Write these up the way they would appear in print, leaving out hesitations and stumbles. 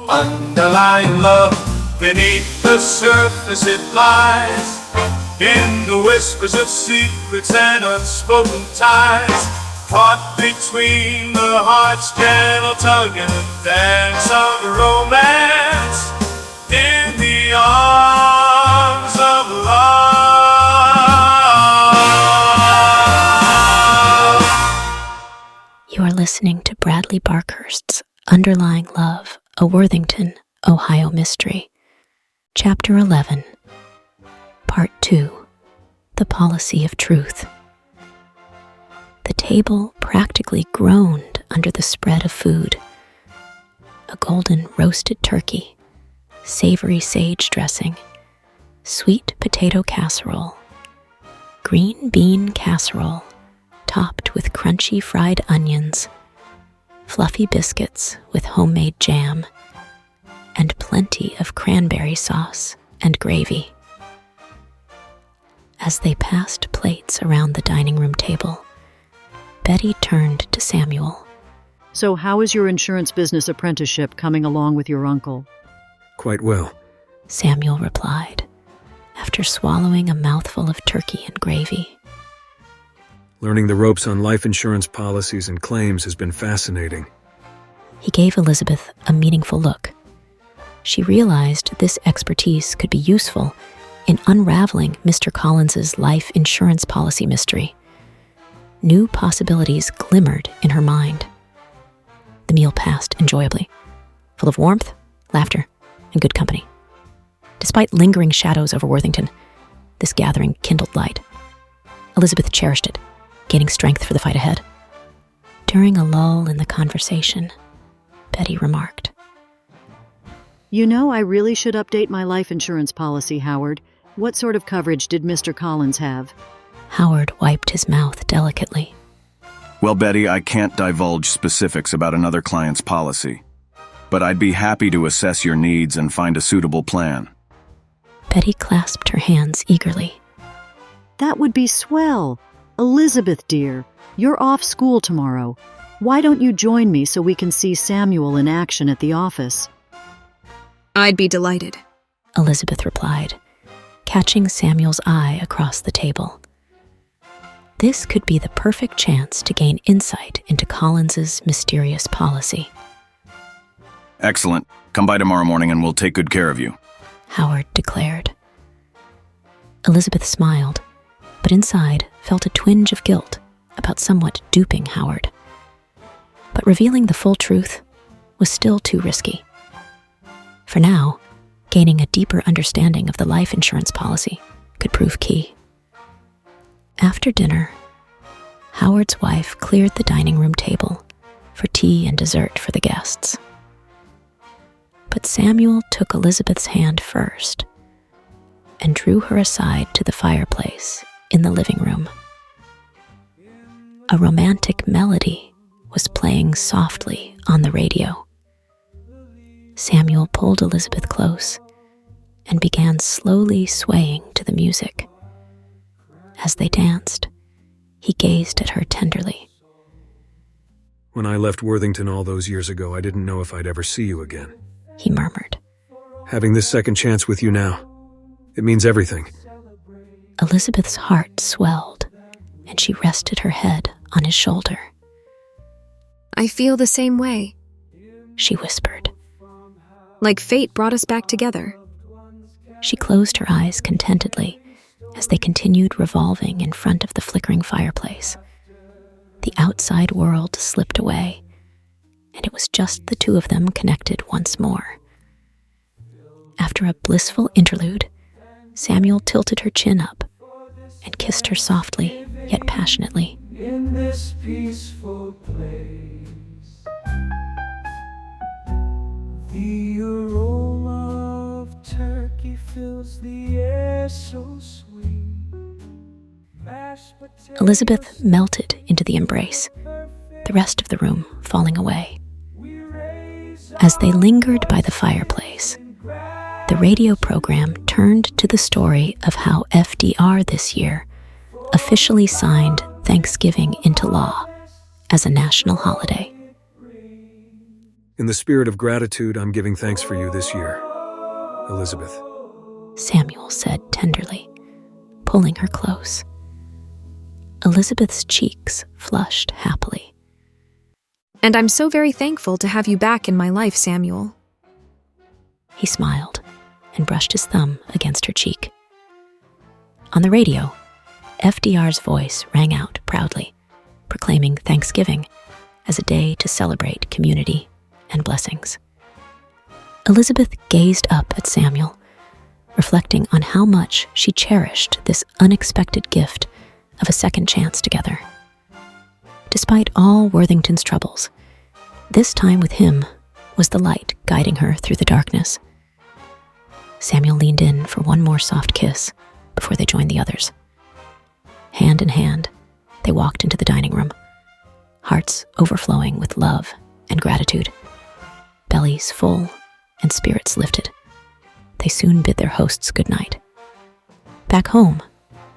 Underlying love, beneath the surface it lies, in the whispers of secrets and unspoken ties, caught between the heart's gentle tug and the dance of romance, in the arms of love. You are listening to Bradley Barkhurst's Underlying Love, a Worthington, Ohio mystery. Chapter 11, Part 2, The Policy of Truth. The table practically groaned under the spread of food. A golden roasted turkey, savory sage dressing, sweet potato casserole, green bean casserole topped with crunchy fried onions, fluffy biscuits with homemade jam, and plenty of cranberry sauce and gravy. As they passed plates around the dining room table, Betty turned to Samuel. So how is your insurance business apprenticeship coming along with your uncle? Quite well. Samuel replied, after swallowing a mouthful of turkey and gravy. Learning the ropes on life insurance policies and claims has been fascinating. He gave Elizabeth a meaningful look. She realized this expertise could be useful in unraveling Mr. Collins's life insurance policy mystery. New possibilities glimmered in her mind. The meal passed enjoyably, full of warmth, laughter, and good company. Despite lingering shadows over Worthington, this gathering kindled light. Elizabeth cherished it, gaining strength for the fight ahead. During a lull in the conversation, Betty remarked, You know, I really should update my life insurance policy, Howard. What sort of coverage did Mr. Collins have? Howard wiped his mouth delicately. Well, Betty, I can't divulge specifics about another client's policy, but I'd be happy to assess your needs and find a suitable plan. Betty clasped her hands eagerly. That would be swell. Elizabeth, dear, you're off school tomorrow. Why don't you join me so we can see Samuel in action at the office? I'd be delighted, Elizabeth replied, catching Samuel's eye across the table. This could be the perfect chance to gain insight into Collins's mysterious policy. Excellent. Come by tomorrow morning and we'll take good care of you, Howard declared. Elizabeth smiled, but inside felt a twinge of guilt about somewhat duping Howard. But revealing the full truth was still too risky. For now, gaining a deeper understanding of the life insurance policy could prove key. After dinner, Howard's wife cleared the dining room table for tea and dessert for the guests. But Samuel took Elizabeth's hand first and drew her aside to the fireplace in the living room. A romantic melody was playing softly on the radio. Samuel pulled Elizabeth close and began slowly swaying to the music. As they danced, he gazed at her tenderly. When I left Worthington all those years ago, I didn't know if I'd ever see you again. He murmured. Having this second chance with you now, it means everything. Elizabeth's heart swelled, and she rested her head on his shoulder. I feel the same way. She whispered. Like fate brought us back together. She closed her eyes contentedly as they continued revolving in front of the flickering fireplace. The outside world slipped away, and it was just the two of them connected once more. After a blissful interlude, Samuel tilted her chin up and kissed her softly yet passionately. In this peaceful place, the aroma of turkey fills the air so sweet. Elizabeth melted into the embrace, the rest of the room falling away. As they lingered by the fireplace, the radio program turned to the story of how FDR this year officially signed Thanksgiving into law as a national holiday. In the spirit of gratitude, I'm giving thanks for you this year, Elizabeth. Samuel said tenderly, pulling her close. Elizabeth's cheeks flushed happily. And I'm so very thankful to have you back in my life, Samuel. He smiled and brushed his thumb against her cheek. On the radio, FDR's voice rang out proudly, proclaiming Thanksgiving as a day to celebrate community and blessings. Elizabeth gazed up at Samuel, reflecting on how much she cherished this unexpected gift of a second chance together. Despite all Worthington's troubles, this time with him was the light guiding her through the darkness. Samuel leaned in for one more soft kiss before they joined the others. Hand in hand, they walked into the dining room, hearts overflowing with love and gratitude, bellies full and spirits lifted. They soon bid their hosts good night. Back home,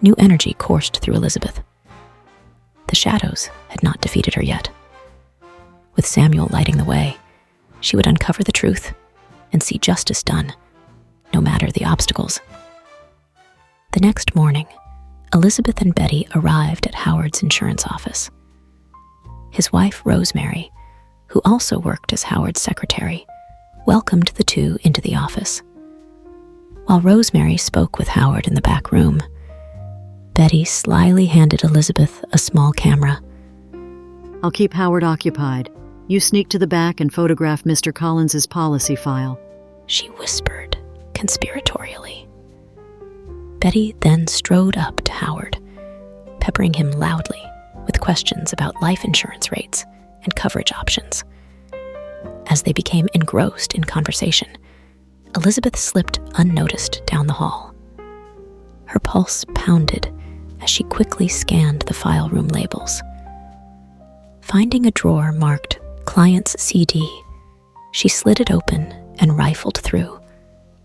new energy coursed through Elizabeth. The shadows had not defeated her yet. With Samuel lighting the way, she would uncover the truth and see justice done, no matter the obstacles. The next morning, Elizabeth and Betty arrived at Howard's insurance office. His wife, Rosemary, who also worked as Howard's secretary, welcomed the two into the office. While Rosemary spoke with Howard in the back room, Betty slyly handed Elizabeth a small camera. I'll keep Howard occupied. You sneak to the back and photograph Mr. Collins's policy file. She whispered conspiratorially. Betty then strode up to Howard, peppering him loudly with questions about life insurance rates and coverage options. As they became engrossed in conversation, Elizabeth slipped unnoticed down the hall. Her pulse pounded as she quickly scanned the file room labels. Finding a drawer marked Client's CD, she slid it open and rifled through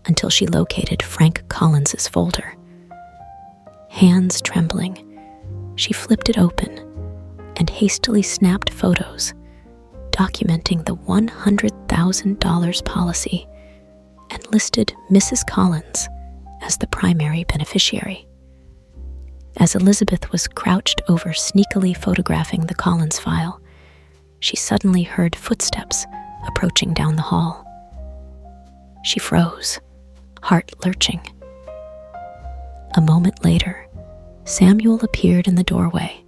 until she located Frank Collins's folder. Hands trembling, she flipped it open and hastily snapped photos, documenting the $100,000 policy and listed Mrs. Collins as the primary beneficiary. As Elizabeth was crouched over sneakily photographing the Collins file, she suddenly heard footsteps approaching down the hall. She froze, heart lurching. A moment later, Samuel appeared in the doorway,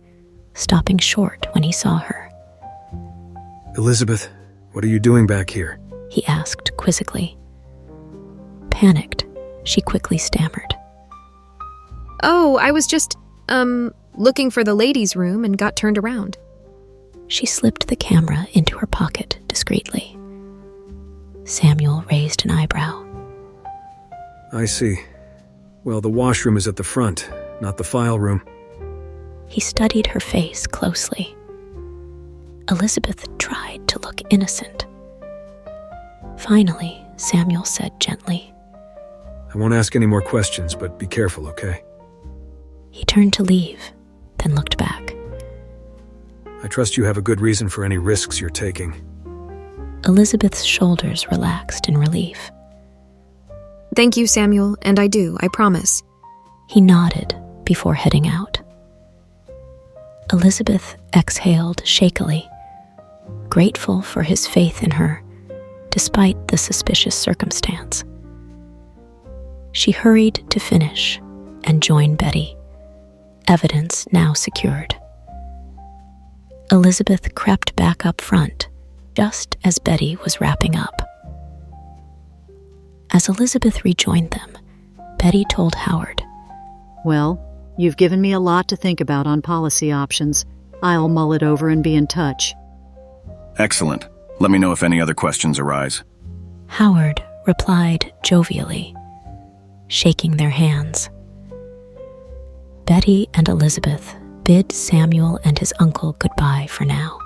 stopping short when he saw her. Elizabeth, what are you doing back here? He asked quizzically. Panicked, she quickly stammered. Oh, I was just, looking for the ladies' room and got turned around. She slipped the camera into her pocket discreetly. Samuel raised an eyebrow. I see. Well, the washroom is at the front, not the file room. He studied her face closely. Elizabeth tried to look innocent. Finally, Samuel said gently, I won't ask any more questions, but be careful, okay? He turned to leave, then looked back. I trust you have a good reason for any risks you're taking. Elizabeth's shoulders relaxed in relief. Thank you, Samuel, and I do, I promise. He nodded before heading out. Elizabeth exhaled shakily, grateful for his faith in her, despite the suspicious circumstance. She hurried to finish and join Betty, evidence now secured. Elizabeth crept back up front, just as Betty was wrapping up. As Elizabeth rejoined them, Betty told Howard, Well, you've given me a lot to think about on policy options. I'll mull it over and be in touch. Excellent. Let me know if any other questions arise. Howard replied jovially, shaking their hands. Betty and Elizabeth bid Samuel and his uncle goodbye for now.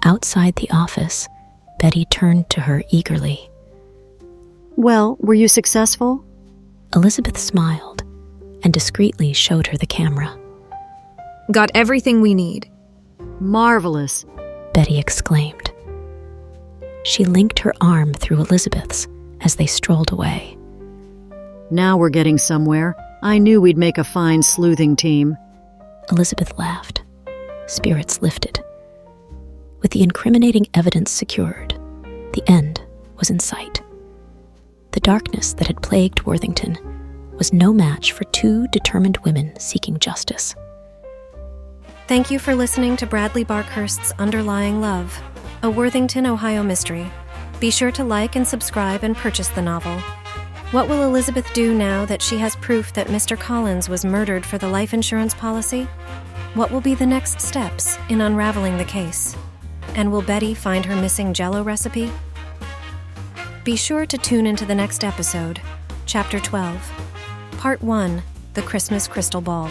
Outside the office, Betty turned to her eagerly. Well, were you successful? Elizabeth smiled and discreetly showed her the camera. Got everything we need. Marvelous. Betty exclaimed. She linked her arm through Elizabeth's as they strolled away. Now we're getting somewhere. I knew we'd make a fine sleuthing team. Elizabeth laughed, spirits lifted. With the incriminating evidence secured, the end was in sight. The darkness that had plagued Worthington was no match for two determined women seeking justice. Thank you for listening to Bradley Barkhurst's Underlying Love, a Worthington, Ohio mystery. Be sure to like and subscribe and purchase the novel. What will Elizabeth do now that she has proof that Mr. Collins was murdered for the life insurance policy? What will be the next steps in unraveling the case? And will Betty find her missing Jell-O recipe? Be sure to tune into the next episode, Chapter 12, Part 1, The Christmas Crystal Ball.